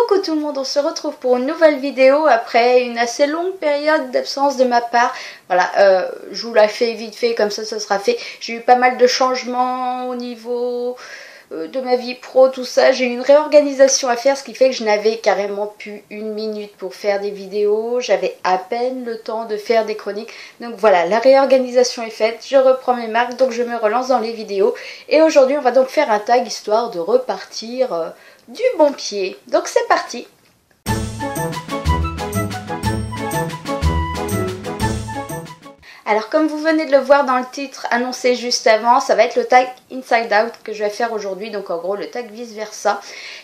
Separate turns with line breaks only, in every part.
Coucou tout le monde, on se retrouve pour une nouvelle vidéo après une assez longue période d'absence de ma part. Voilà, je vous la fais vite fait, comme ça sera fait. J'ai eu pas mal de changements au niveau de ma vie pro, tout ça. J'ai eu une réorganisation à faire, ce qui fait que je n'avais carrément plus une minute pour faire des vidéos. J'avais à peine le temps de faire des chroniques. Donc voilà, la réorganisation est faite, je reprends mes marques, donc je me relance dans les vidéos. Et aujourd'hui, on va donc faire un tag histoire de repartir du bon pied. Donc c'est parti. Alors comme vous venez de le voir dans le titre annoncé juste avant, ça va être le tag Inside Out que je vais faire aujourd'hui. Donc en gros le tag vice versa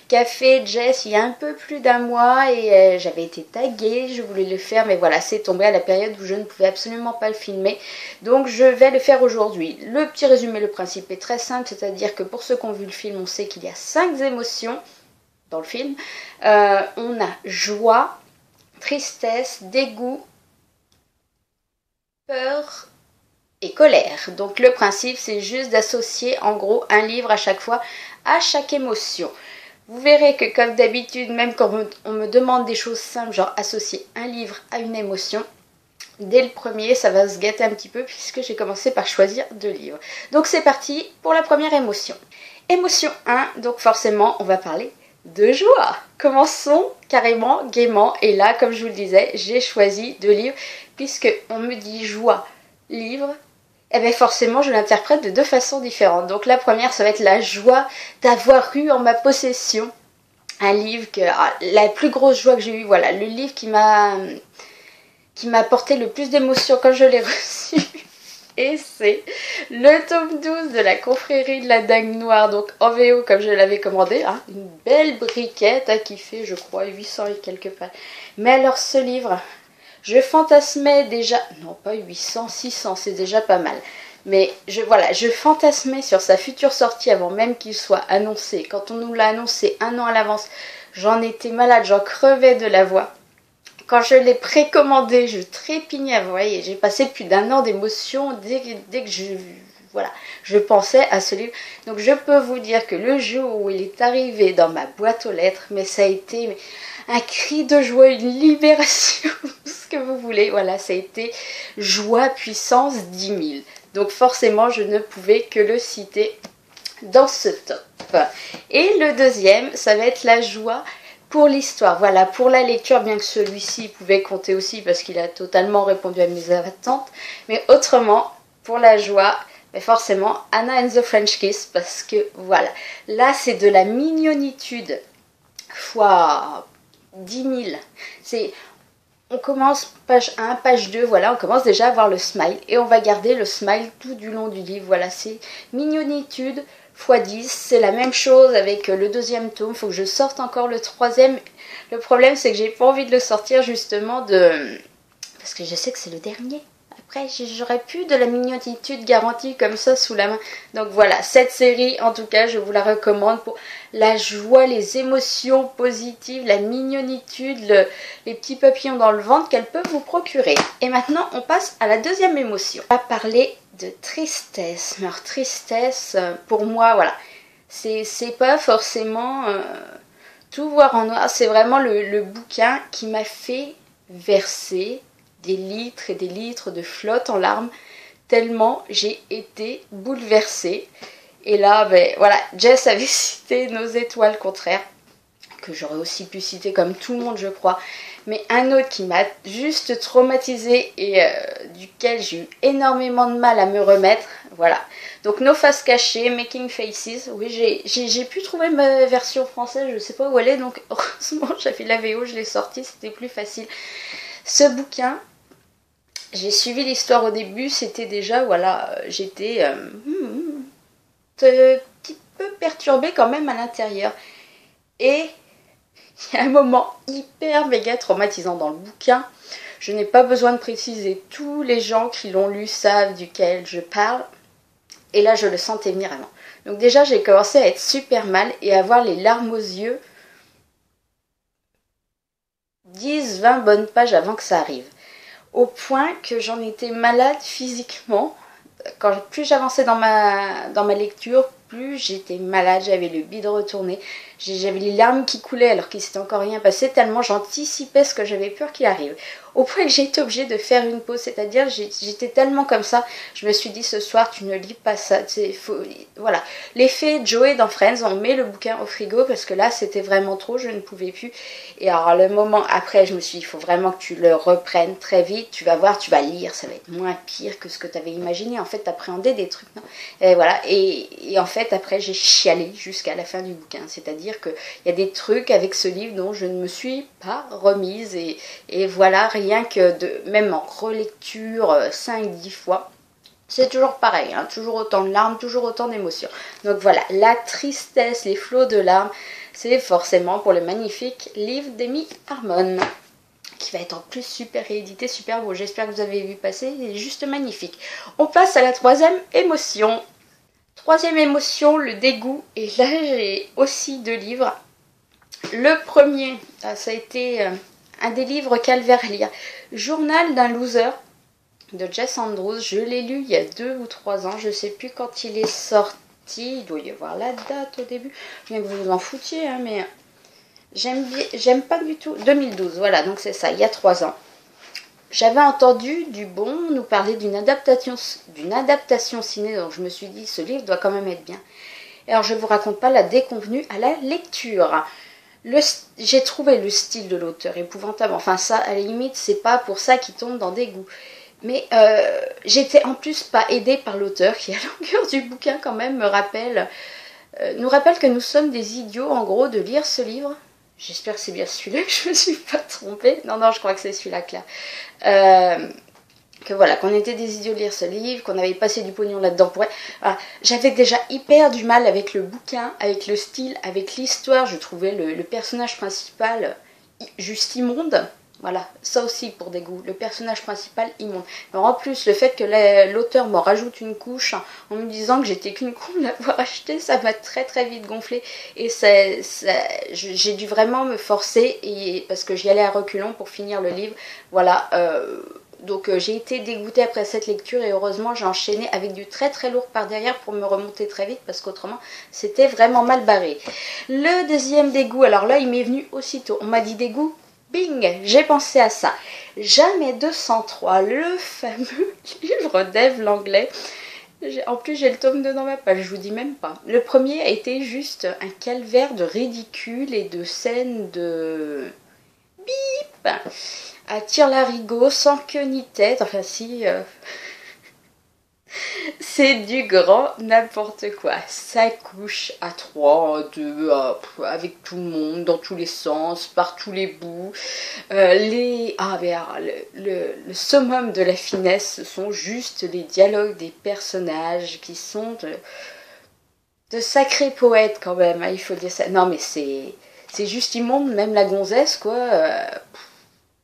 qu'a fait Jess il y a un peu plus d'un mois et j'avais été taguée, je voulais le faire mais voilà, c'est tombé à la période où je ne pouvais absolument pas le filmer. Donc je vais le faire aujourd'hui. Le petit résumé, le principe est très simple, c'est-à-dire que pour ceux qui ont vu le film, on sait qu'il y a 5 émotions dans le film. On a joie, tristesse, dégoût, peur et colère. Donc le principe, c'est juste d'associer en gros un livre à chaque fois à chaque émotion. Vous verrez que comme d'habitude, même quand on me demande des choses simples, genre associer un livre à une émotion, dès le premier, ça va se gâter un petit peu puisque j'ai commencé par choisir 2 livres. Donc c'est parti pour la première émotion. Émotion 1, donc forcément, on va parler de joie. Commençons carrément gaiement, et là comme je vous le disais, j'ai choisi 2 livres puisque on me dit joie, livre, et bien forcément je l'interprète de 2 façons différentes. Donc la première, ça va être la joie d'avoir eu en ma possession un livre que la plus grosse joie que j'ai eue, voilà, le livre qui m'a apporté le plus d'émotions quand je l'ai reçu. Et c'est le tome 12 de la confrérie de la Dague Noire, donc en VO comme je l'avais commandé, hein, une belle briquette qui fait je crois 800 et quelques pages. Mais alors ce livre, je fantasmais déjà, non pas 800, 600, c'est déjà pas mal. Mais je fantasmais sur sa future sortie avant même qu'il soit annoncé. Quand on nous l'a annoncé 1 an à l'avance, j'en étais malade, j'en crevais de la voix. Quand je l'ai précommandé, je trépignais, vous voyez, j'ai passé plus d'1 an d'émotion dès que je pensais à ce livre. Donc je peux vous dire que le jour où il est arrivé dans ma boîte aux lettres, mais ça a été un cri de joie, une libération, tout ce que vous voulez. Voilà, ça a été joie puissance 10 000. Donc forcément, je ne pouvais que le citer dans ce top. Et le deuxième, ça va être la joie pour l'histoire, voilà, pour la lecture, bien que celui-ci pouvait compter aussi parce qu'il a totalement répondu à mes attentes, mais autrement, pour la joie, mais forcément, Anna and the French Kiss, parce que voilà, là c'est de la mignonitude fois 10 000, on commence page 1, page 2, voilà, on commence déjà à voir le smile, et on va garder le smile tout du long du livre, voilà, c'est mignonitude, x10, c'est la même chose avec le 2e tome, il faut que je sorte encore le 3e. Le problème c'est que j'ai pas envie de le sortir justement parce que je sais que c'est le dernier. Après j'aurais plus de la mignonitude garantie comme ça sous la main. Donc voilà, cette série en tout cas je vous la recommande pour la joie, les émotions positives, la mignonitude, les petits papillons dans le ventre qu'elle peut vous procurer. Et maintenant on passe à la 2e émotion. On va parler de tristesse. Alors tristesse, pour moi, voilà, c'est pas forcément tout voir en noir, c'est vraiment le bouquin qui m'a fait verser des litres et des litres de flotte en larmes, tellement j'ai été bouleversée. Et là, ben voilà, Jess avait cité Nos étoiles contraires, que j'aurais aussi pu citer comme tout le monde je crois, mais un autre qui m'a juste traumatisée et duquel j'ai eu énormément de mal à me remettre, voilà. Donc Nos faces cachées, Making Faces, oui j'ai pu trouver ma version française, je sais pas où elle est, donc heureusement j'avais la VO, je l'ai sortie, c'était plus facile. Ce bouquin, j'ai suivi l'histoire au début, c'était déjà, voilà, j'étais un petit peu perturbée quand même à l'intérieur. Et il y a un moment hyper méga traumatisant dans le bouquin. Je n'ai pas besoin de préciser, tous les gens qui l'ont lu savent duquel je parle. Et là, je le sentais venir vraiment. Donc déjà, j'ai commencé à être super mal et à avoir les larmes aux yeux 10-20 bonnes pages avant que ça arrive. Au point que j'en étais malade physiquement. Plus j'avançais dans ma lecture, plus j'étais malade, j'avais le bide retourné. J'avais les larmes qui coulaient alors qu'il s'était encore rien passé, tellement j'anticipais ce que j'avais peur qu'il arrive. Au point que j'ai été obligée de faire une pause, c'est-à-dire j'étais tellement comme ça, je me suis dit ce soir tu ne lis pas ça, voilà. L'effet Joey dans Friends, on met le bouquin au frigo parce que là c'était vraiment trop, je ne pouvais plus. Et alors le moment après, je me suis dit il faut vraiment que tu le reprennes très vite, tu vas voir, tu vas lire, ça va être moins pire que ce que tu avais imaginé, en fait t'appréhendais des trucs, non? Et voilà, et en fait après j'ai chialé jusqu'à la fin du bouquin, c'est-à-dire qu'il y a des trucs avec ce livre dont je ne me suis pas remise et voilà, rien que même en relecture 5-10 fois, c'est toujours pareil, hein, toujours autant de larmes, toujours autant d'émotions. Donc voilà, la tristesse, les flots de larmes, c'est forcément pour le magnifique livre d'Amy Harmon, qui va être en plus super réédité, super beau. J'espère que vous avez vu passer, il est juste magnifique. On passe à la troisième émotion. Troisième émotion, le dégoût. Et là, j'ai aussi 2 livres. Le premier, ça a été un des livres calvaires à lire. Journal d'un loser de Jess Andrews. Je l'ai lu il y a 2 ou 3 ans. Je ne sais plus quand il est sorti. Il doit y avoir la date au début. Bien que vous vous en foutiez, hein, mais j'aime pas du tout. 2012, voilà, donc c'est ça, il y a 3 ans. J'avais entendu du bon nous parler d'une adaptation ciné, donc je me suis dit, ce livre doit quand même être bien. Et alors, je ne vous raconte pas la déconvenue à la lecture. J'ai trouvé le style de l'auteur épouvantable. Enfin, ça, à la limite, c'est pas pour ça qu'il tombe dans des goûts. Mais j'étais en plus pas aidée par l'auteur qui, à longueur du bouquin, quand même, nous rappelle que nous sommes des idiots, en gros, de lire ce livre. J'espère que c'est bien celui-là, que je me suis pas trompée. Non, je crois que c'est celui-là, Claire. Que voilà, qu'on était des idiots de lire ce livre, qu'on avait passé du pognon là-dedans pour... Voilà. J'avais déjà hyper du mal avec le bouquin, avec le style, avec l'histoire. Je trouvais le personnage principal juste immonde. Voilà, ça aussi pour des goûts. Le personnage principal immonde. Mais en plus, le fait que l'auteur m'en rajoute une couche en me disant que j'étais qu'une con de l'avoir acheté, ça m'a très très vite gonflé. Et j'ai dû vraiment me forcer parce que j'y allais à reculons pour finir le livre. Voilà, donc j'ai été dégoûtée après cette lecture et heureusement j'ai enchaîné avec du très très lourd par derrière pour me remonter très vite parce qu'autrement c'était vraiment mal barré. Le deuxième dégoût, alors là il m'est venu aussitôt, on m'a dit dégoût, bing, j'ai pensé à ça. Jamais 203, le fameux livre d'Ève Langlais. En plus j'ai le tome 2 dans ma page, je vous dis même pas. Le premier a été juste un calvaire de ridicule et de scènes de... bip à tire-larigot, sans queue ni tête, enfin si... c'est du grand n'importe quoi. Ça couche à 3, à 2, avec tout le monde, dans tous les sens, par tous les bouts. Le summum de la finesse, ce sont juste les dialogues des personnages qui sont de sacrés poètes quand même, hein, il faut dire ça. Non mais c'est juste immonde, même la gonzesse, quoi.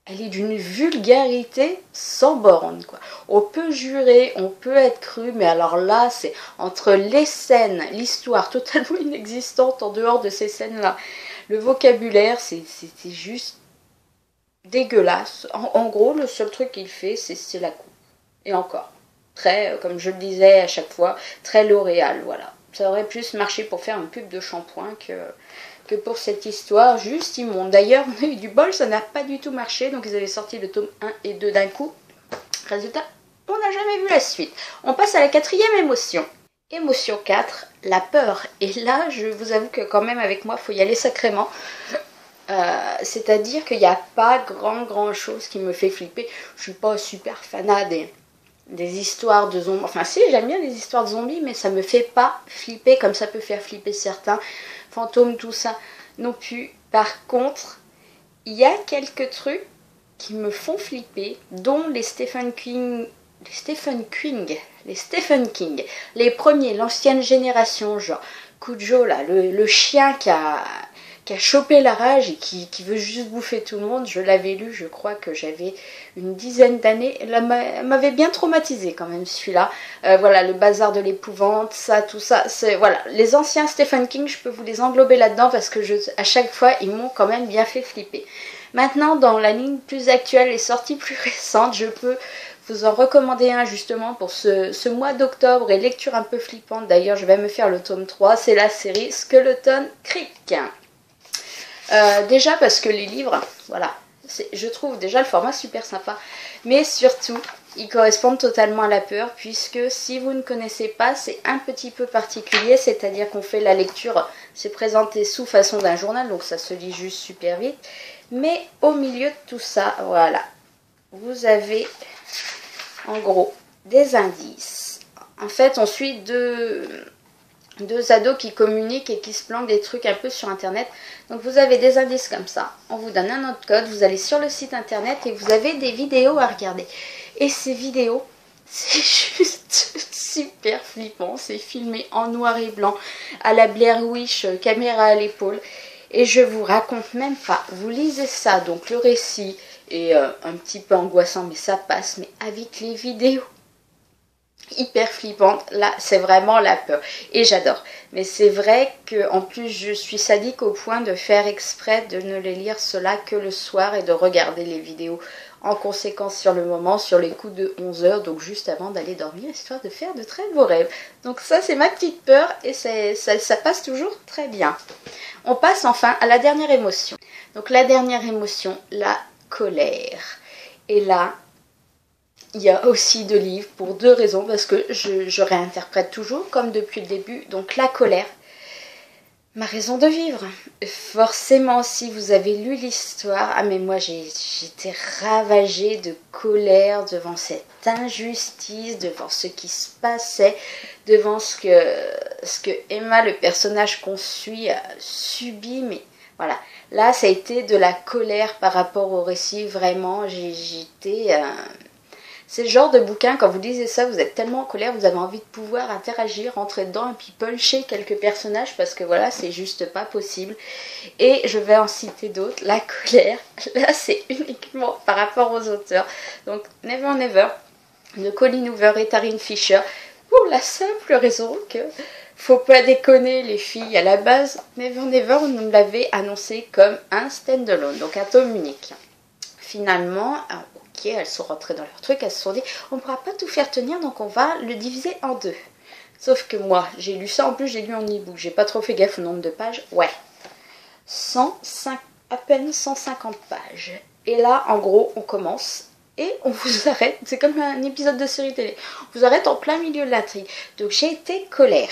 Elle est d'une vulgarité sans borne, quoi. On peut jurer, on peut être cru, mais alors là, c'est entre les scènes, l'histoire totalement inexistante en dehors de ces scènes-là, le vocabulaire, c'était juste dégueulasse. En gros, le seul truc qu'il fait, c'est la coupe. Et encore, très, comme je le disais à chaque fois, très L'Oréal, voilà. Ça aurait plus marché pour faire une pub de shampoing que pour cette histoire juste immonde. D'ailleurs, on a eu du bol, ça n'a pas du tout marché, donc ils avaient sorti le tome 1 et 2 d'un coup. Résultat, on n'a jamais vu la suite. On passe à la quatrième émotion. Émotion 4, la peur. Et là, je vous avoue que quand même avec moi, il faut y aller sacrément. C'est-à-dire qu'il n'y a pas grand chose qui me fait flipper. Je suis pas super fanat des histoires de zombies. Enfin si, j'aime bien les histoires de zombies, mais ça me fait pas flipper comme ça peut faire flipper certains. Fantômes, tout ça, non plus. Par contre, il y a quelques trucs qui me font flipper, dont les Stephen King, les premiers, l'ancienne génération, genre Cujo, là, le chien qui a chopé la rage et qui veut juste bouffer tout le monde. Je l'avais lu, je crois que j'avais une dizaine d'années. Elle m'avait bien traumatisée quand même, celui-là. Voilà, le bazar de l'épouvante, ça, tout ça. Voilà, les anciens Stephen King, je peux vous les englober là-dedans parce que à chaque fois, ils m'ont quand même bien fait flipper. Maintenant, dans la ligne plus actuelle, les sorties plus récentes, je peux vous en recommander un justement pour ce mois d'octobre et lecture un peu flippante. D'ailleurs, je vais me faire le tome 3, c'est la série Skeleton Creek. Déjà parce que les livres, voilà, je trouve déjà le format super sympa. Mais surtout, ils correspondent totalement à la peur, puisque si vous ne connaissez pas, c'est un petit peu particulier, c'est-à-dire qu'on fait la lecture, c'est présenté sous façon d'un journal, donc ça se lit juste super vite. Mais au milieu de tout ça, voilà, vous avez en gros des indices. En fait, on suit deux ados qui communiquent et qui se planquent des trucs un peu sur internet. Donc vous avez des indices comme ça, on vous donne un autre code, vous allez sur le site internet et vous avez des vidéos à regarder. Et ces vidéos, c'est juste super flippant, c'est filmé en noir et blanc, à la Blair Witch, caméra à l'épaule. Et je vous raconte même pas, vous lisez ça, donc le récit est un petit peu angoissant, mais ça passe, mais avec les vidéos hyper flippante, là c'est vraiment la peur et j'adore, mais c'est vrai que en plus je suis sadique au point de faire exprès de ne les lire cela que le soir et de regarder les vidéos en conséquence sur le moment, sur les coups de 11 h, donc juste avant d'aller dormir, histoire de faire de très beaux rêves. Donc ça c'est ma petite peur et ça passe toujours très bien. On passe enfin à la dernière émotion. Donc la dernière émotion, la colère. Et là, il y a aussi deux livres pour deux raisons, parce que je réinterprète toujours comme depuis le début. Donc la colère, ma raison de vivre. Forcément, si vous avez lu l'histoire, ah mais moi j'étais ravagée de colère devant cette injustice, devant ce qui se passait, devant ce que Emma, le personnage qu'on suit, a subi, mais voilà. Là, ça a été de la colère par rapport au récit, vraiment, j'étais... C'est le genre de bouquin, quand vous lisez ça, vous êtes tellement en colère, vous avez envie de pouvoir interagir, rentrer dedans et puis puncher quelques personnages parce que voilà, c'est juste pas possible. Et je vais en citer d'autres. La colère, là c'est uniquement par rapport aux auteurs. Donc Never Never de Colleen Hoover et Taryn Fisher, pour la simple raison que faut pas déconner les filles, à la base Never Never on nous l'avait annoncé comme un stand-alone, donc un tome unique. Finalement, elles sont rentrées dans leur truc, elles se sont dit on ne pourra pas tout faire tenir, donc on va le diviser en deux. Sauf que moi, j'ai lu ça, en plus j'ai lu en e-book, j'ai pas trop fait gaffe au nombre de pages. Ouais, à peine 150 pages. Et là, en gros, on commence et on vous arrête, c'est comme un épisode de série télé, on vous arrête en plein milieu de l'intrigue. Donc j'ai été colère.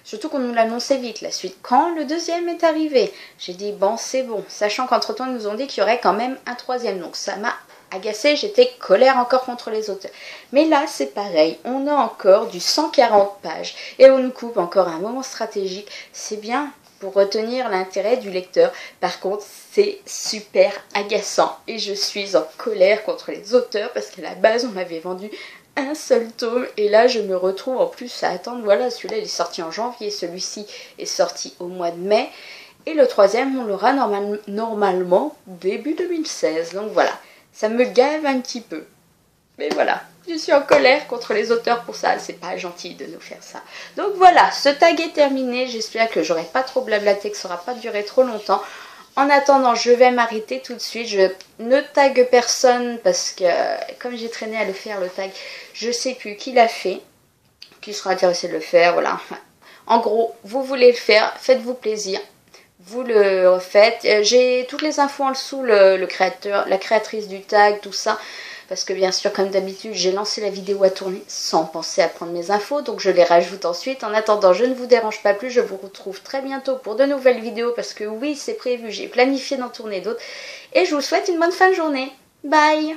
Surtout qu'on nous l'annonçait vite, la suite. Quand le deuxième est arrivé, j'ai dit bon, c'est bon. Sachant qu'entre-temps, ils nous ont dit qu'il y aurait quand même un troisième. Donc ça m'a agacée, j'étais colère encore contre les auteurs. Mais là, c'est pareil. On a encore du 140 pages. Et on nous coupe encore un moment stratégique. C'est bien pour retenir l'intérêt du lecteur. Par contre, c'est super agaçant. Et je suis en colère contre les auteurs parce qu'à la base, on m'avait vendu un seul tome et là je me retrouve en plus à attendre, voilà, celui-là il est sorti en janvier, celui-ci est sorti au mois de mai et le troisième on l'aura normalement début 2016, donc voilà, ça me gave un petit peu, mais voilà, je suis en colère contre les auteurs pour ça, c'est pas gentil de nous faire ça. Donc voilà, ce tag est terminé, j'espère que j'aurai pas trop blablaté, que ça aura pas duré trop longtemps. En attendant, je vais m'arrêter tout de suite. Je ne tague personne parce que, comme j'ai traîné à le faire, le tag, je sais plus qui l'a fait, qui sera intéressé de le faire, voilà. En gros, vous voulez le faire, faites-vous plaisir. Vous le faites. J'ai toutes les infos en dessous, le créateur, la créatrice du tag, tout ça. Parce que bien sûr, comme d'habitude, j'ai lancé la vidéo à tourner sans penser à prendre mes infos. Donc je les rajoute ensuite. En attendant, je ne vous dérange pas plus. Je vous retrouve très bientôt pour de nouvelles vidéos. Parce que oui, c'est prévu. J'ai planifié d'en tourner d'autres. Et je vous souhaite une bonne fin de journée. Bye!